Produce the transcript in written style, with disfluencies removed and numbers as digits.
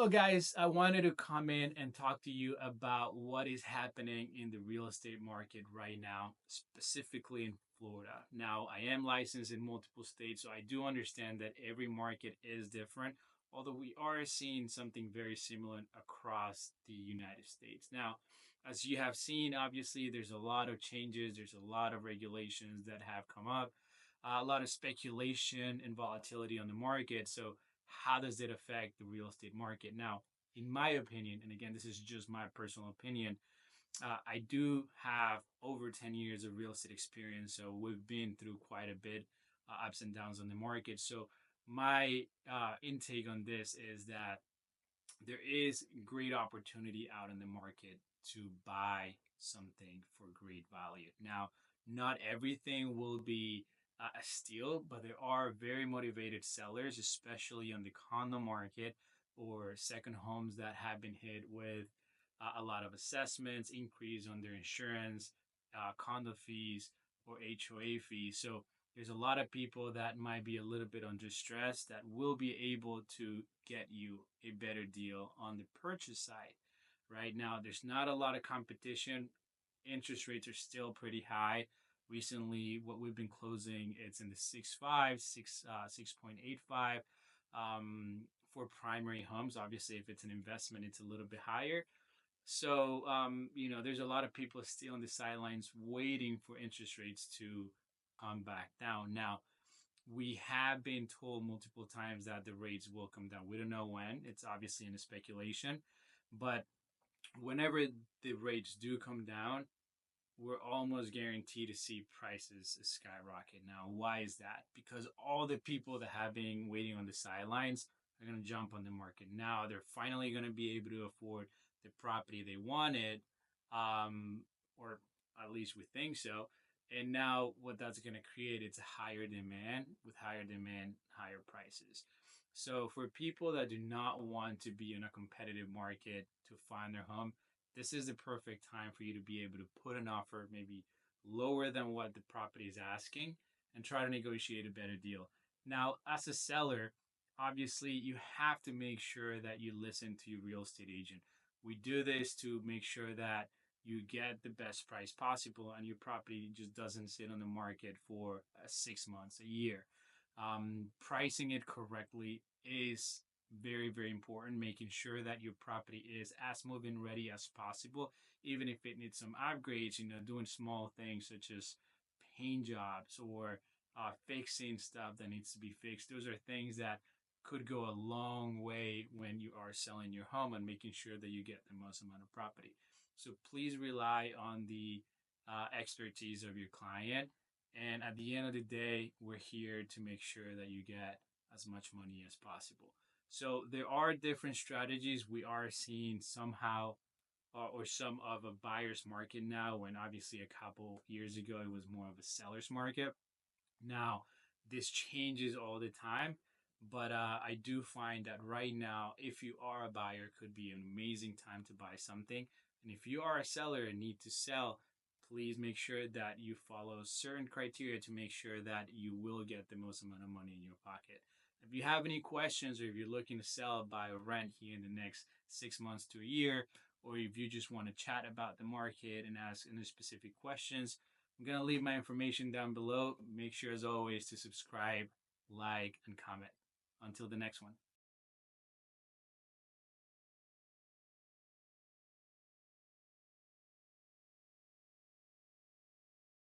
Hello, guys. I wanted to come in and talk to you about what is happening in the real estate market right now, specifically in Florida. Now, I am licensed in multiple states, so I do understand that every market is different, although we are seeing something very similar across the United States. Now, as you have seen, obviously, there's a lot of changes, there's a lot of regulations that have come up, a lot of speculation and volatility on the market. So, how does it affect the real estate market? Now, in my opinion, and again, this is just my personal opinion, I do have over 10 years of real estate experience. So we've been through quite a bit ups and downs on the market. So my intake on this is that there is great opportunity out in the market to buy something for great value. Now, not everything will be a steal, but there are very motivated sellers, especially on the condo market or second homes that have been hit with a lot of assessments, increase on their insurance, condo fees, or HOA fees. So there's a lot of people that might be a little bit under stress that will be able to get you a better deal on the purchase side. Right now, there's not a lot of competition. Interest rates are still pretty high. Recently, what we've been closing, it's in the 6.5, 6.85 for primary homes. Obviously, if it's an investment, it's a little bit higher. So, there's a lot of people still on the sidelines waiting for interest rates to come back down. Now, we have been told multiple times that the rates will come down. We don't know when. It's obviously in a speculation, but whenever the rates do come down, we're almost guaranteed to see prices skyrocket. Now, why is that? Because all the people that have been waiting on the sidelines are going to jump on the market. Now they're finally going to be able to afford the property they wanted, or at least we think so. And now what that's going to create, it's a higher demand. With higher demand, higher prices. So for people that do not want to be in a competitive market to find their home, this is the perfect time for you to be able to put an offer maybe lower than what the property is asking and try to negotiate a better deal. Now, as a seller, obviously you have to make sure that you listen to your real estate agent. We do this to make sure that you get the best price possible and your property just doesn't sit on the market for 6 months, a year. Pricing it correctly is very, very important. Making sure that your property is as move-in ready as possible, even if it needs some upgrades, doing small things such as paint jobs or fixing stuff that needs to be fixed. Those are things that could go a long way when you are selling your home and making sure that you get the most amount of property. So please rely on the expertise of your client. And at the end of the day, we're here to make sure that you get as much money as possible. So there are different strategies. We are seeing somehow or some of a buyer's market now, when obviously a couple years ago it was more of a seller's market. Now, this changes all the time, but I do find that right now, if you are a buyer, could be an amazing time to buy something. And if you are a seller and need to sell, please make sure that you follow certain criteria to make sure that you will get the most amount of money in your pocket. If you have any questions, or if you're looking to sell, buy, or rent here in the next 6 months to a year, or if you just want to chat about the market and ask any specific questions, I'm going to leave my information down below. Make sure, as always, to subscribe, like, and comment. Until the next one.